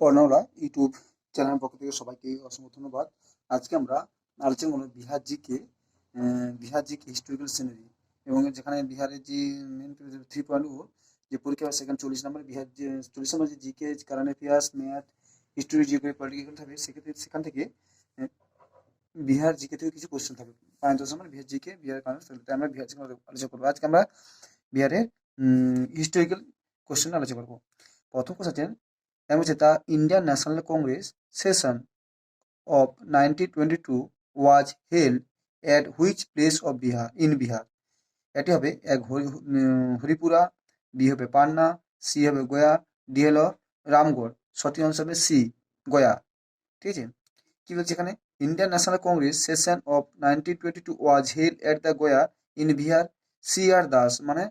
বর্ণনা ইউটিউব চ্যানেলের পক্ষ থেকে সবাইকে অসংখ্য ধন্যবাদ। আজকে আমরা আলোচনা করব বিহার জিকে হিস্টোরিক্যাল সিনারি এবং যেখানে বিহারের যে মেন 3.0 যে পরীক্ষা হয় সেখানে 40 নম্বর বিহার যে 40 নম্বর যে GK current affairs math history geography political থাকবে সেক্ষেত্রে সেখান থেকে আহ, বিহার জিকে থেকে কিছু কোশ্চেন থাকবে 5-10 নম্বর বিহার জিকে বিহার কারেন্ট আমরা বিহার জিকে আলোচনা করবো। আজকে আমরা বিহারের হিস্টোরিক্যাল কোশ্চেন আলোচনা করবো। প্রথম কোশ্চেন এবং হচ্ছে the Indian National Congress session of 1922 was held at which place of Bihar in Bihar? এটি হবে এক হরিপুরা, বি হবে পাটনা, সি হবে গয়া, ডি হলো রামগড়। সঠিক অংশ হবে সি, গয়া। ঠিক আছে, কি বলছে এখানে? Indian National Congress session of 1922 was held at the Gaya in Bihar. C R Das মানে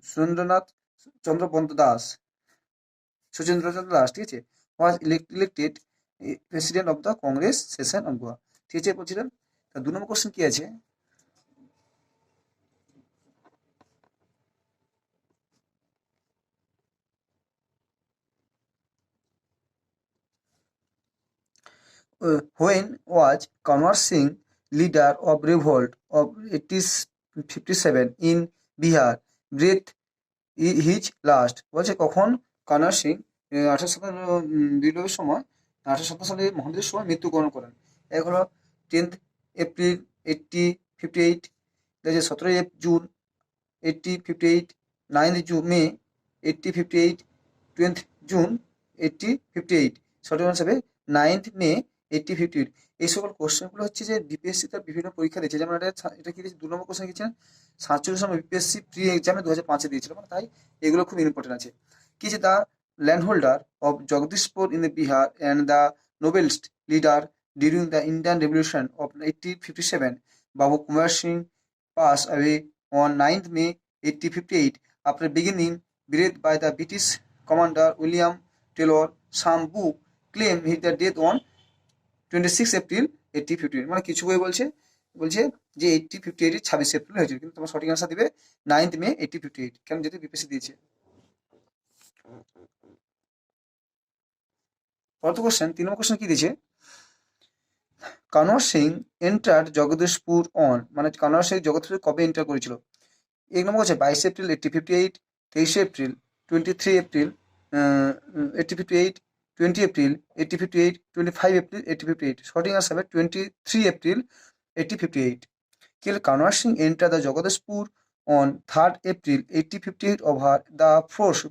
সুরেন্দ্রনাথ চন্দ্রপন্ত দাস, সুচেন্দ্রচন্দ্র দাস, ঠিক আছে, was elected president of the Congress session of Goa. ঠিক আছে, বলছিলাম। তা 2 নম্বর কোশ্চেন কি আছে? When was Kanwar Singh leader of revolt of 1857 in Bihar breathed his last? বলছে কখন কানওয়ার সিং 1857 বিপ্লবের সময় 1857 সালে মহানদের সময় মৃত্যুবরণ করেন? এক হলো 10th এপ্রিল 1858, 17ই জুন 1858, 9th মে 1858, 20th জুন 1858। সঠিক হিসাবে 9th মে 1858। এই সকল কোশ্চেনগুলো হচ্ছে যে বিপিএসসি তার বিভিন্ন পরীক্ষা দিয়েছে। যেমন এটা কি দিয়েছে, 2 নম্বর কোশ্চেন দিয়েছেন 47 নম্বর বিপিএসসি প্রি এক্সামে 2005-এ দিয়েছিল, মানে তাই এগুলো খুব ইম্পর্টেন্ট আছে। কি যে the land holder of Jagdishpur in the Bihar and the noblest leader during the Indian revolution of 1857 Babu Kumar Singh pass away on 9th May 1858 after beginning breathed by the British commander William Taylor. Some book claim his death on 26 April 1858। মানে কিছু বই বলছে বলছে যে 1858 26 April হয়েছিল, কিন্তু তোমার সঠিক আনসার দিবে 9th May 1858। কেন? যেহেতু বিপিএসসি দিয়েছে। পরের কোশ্চেন, 3 নম্বর কোশ্চেন কি দিয়েছে? কানওয়ার সিং এন্টার জগদীশপুর অন, মানে কানওয়ার সিং জগদীশপুর কবে এন্টার করেছিল? 1 নম্বর হচ্ছে 22 April 1858, 23 April, 23 April 1858, 20 April 1858, 25 April 1858। সঠিক আনসার হবে 23 এপ্রিল 1858। কি হলো? Kanwar Singh enter the Jagdishpur on 3rd April 1858 over the force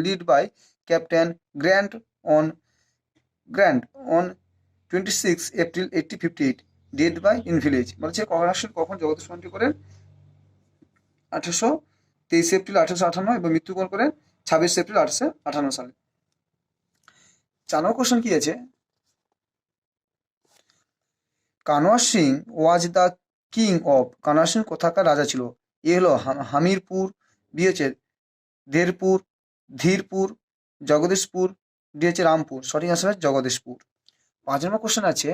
lead by Captain Grant on 26 April 1858, dead by in village। বলছে কানওয়ার সিং কখন জগদীশপুর এন্ট্রি করেন? 23 এপ্রিল 1858 এবং মৃত্যুবরণ করেন 26 এপ্রিল 1858 সালে। 4 নম্বর কোশ্চেন কি আছে? Kanwar Singh was the king of, Kanwar Singh কোথাকার রাজা ছিল? এ হলো হামিরপুর, বি হচ্ছে ধীরপুর, জগদীশপুর, ডি হচ্ছে রামপুর। সঠিক আনসার হবে জগদীশপুর। 5 নম্বর কোশ্চেন আছে,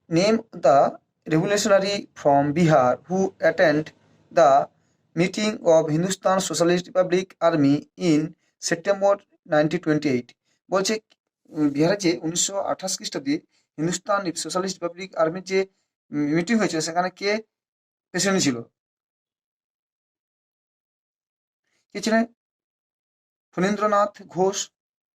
Name the revolutionary from Bihar who attended the meeting of Hindustan Socialist Republic Army in September 1928। বলছে বিহারে যে 1928 খ্রিস্টাব্দে হিন্দুস্তান সোশ্যালিস্ট রিপাবলিক আর্মির যে মিটিং হয়েছিল সেখানে কে প্রেসিডেন্ট ছিল? কে ছিলেন? ফণীন্দ্রনাথ ঘোষ,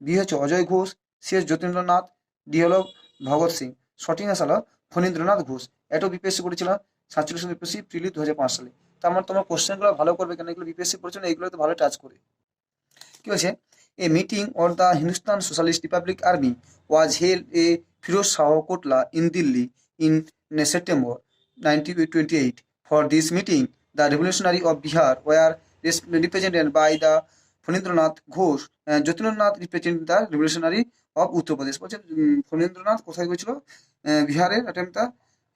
বি হচ্ছে Ajay Ghosh, C is Jatindranath, D হল ভগৎ সিং। সঠিক আনসার হলো ফণীন্দ্রনাথ ঘোষ। এটাও বিপিএসসি করেছিল 47 বিপিএসসি প্রিলি 2005 সালে। তার মানে তোমার কোশ্চেনগুলো ভালো করবে, কেন এগুলো বিপিএসসি করেছো না, এগুলো তো ভালো টাচ করে। কি বলছে? A meeting of the Hindustan socialist republic army was held at Firoz Shah Kotla in Delhi in September 1928। For this meeting the revolutionary of Bihar were represented by the Phanindranath Ghosh, Jatindranath represent the revolutionary of Uttar Pradesh. বলছে ফণীন্দ্রনাথ কোথায় গেছিল? বিহারের attempt the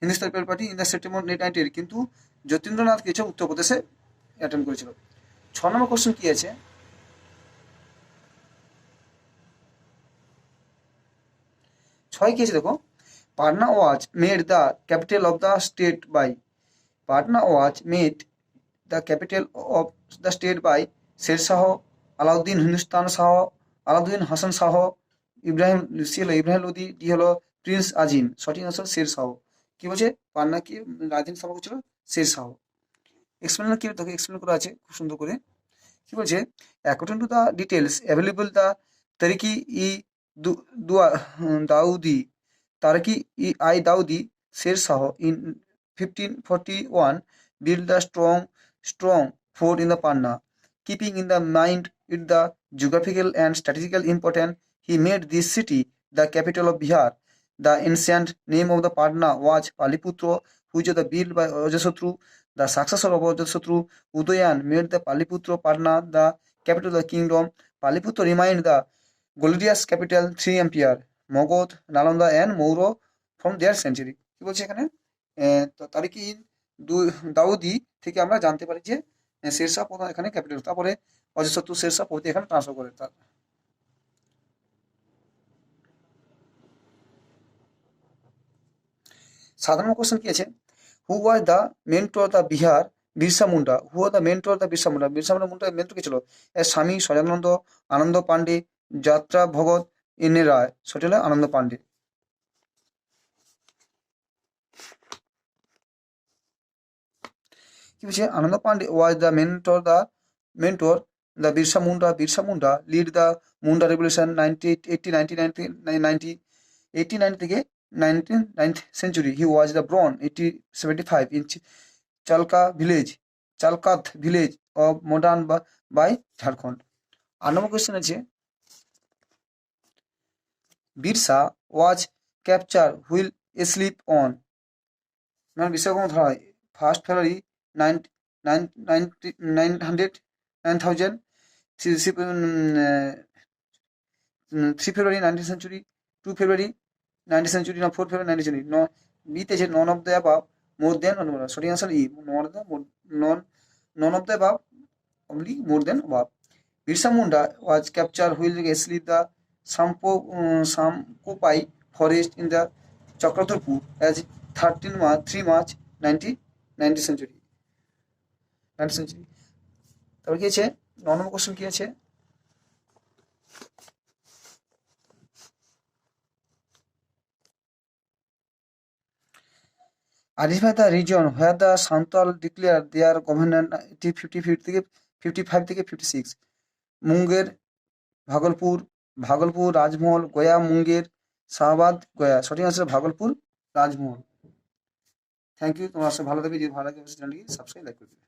Hindustan people party in the September 1998, কিন্তু যতীন্দ্রনাথ কিছু উত্তরপ্রদেশে attempt করেছিল। 6 নম্বর question কি আছে? 6 কি আছে দেখো, Patna was made the capital of the state by, Patna was made the capital of the state by Sher Shah, Alauddin Hindustan Shah, Alauddin Hasan Shah, Ibrahim C হলো ইব্রাহিম লোদি, ডি হলো প্রিন্স আজিম। সঠিক আনসার শের শাহ। কি বলছে? পান্না কি রাজধানী স্থাপন ছিল? শের শাহ। এক্সপ্লেন কি তোকে এক্সপ্লেন করা আছে খুব সুন্দর করে। কি বলছে? According to the details available the Tarikh i Daudi Tarikh i আই Daudi Sher Shah in 1541 built the strong fort in the Panna. Keeping in the mind it the geographical and strategical importance, he made this city the capital of Bihar. The ancient name of the Panna was Paliputra, which was built by Ajasatru. The successor of Ajasatru, Udayan, made the Paliputra Panna the capital of the kingdom. Paliputra remained the glorious capital 3 empire, Magध, Nalanda and Maurya from their century. কি বলছে এখানে? তো তারিকি দাউদি থেকে আমরা জানতে পারি যে শেরশাহ প্রথম এখানে ক্যাপিটাল, তারপরে অজস্র শেরশাহ পৌঁছে এখানে ট্রান্সফার করে। তার সাধারণ কোশ্চেন কি আছে? Who was the mentor the Bihar Birsa Munda? Who was the mentor the Birsa Munda? Birsa Munda mentor কে ছিল? এর স্বামী সজানন্দ, আনন্দ পান্ডে, যাত্রা ভগত, এন এ রায়। সেটা হলো আনন্দ পান্ডে। কি বলছে? Anand Pandey was the mentor the Birsa Munda. Birsa Munda lead the Munda revolution 1890 থেকে 19th century. He was the born 1875 in Chalkad village of modern by Jharkhand. 8 নম্বর কোয়েশ্চেন আছে, Birsa was capture while asleep on? মানে বিরসা কোনো ধরা হয় 1st February 3 February 19th century, 2 February 19th century, না 4 February 19th century। বিতে আছে none of the above, more than, সঠিক answer E, none of the above oblique more than above. Birsa Munda was capture while asleep the Samkopai forest in the Chakradharpur as 3 March 19th century। তারপর কি আছে? 9 নম্বর question কি আছে? identify the region where the Santal declare their government 55 থেকে 56। মুঙ্গের, ভাগলপুর, রাজমহল, গয়া, মুঙ্গের, শাহবাদ, গয়া। সঠিক answer Bhagalpur, Rajmahal. Thank you. তোমার ভালো থাকবে। যদি ভালো লাগে চ্যানেলটিকে সাবস্ক্রাইব লাইক করে দেবে।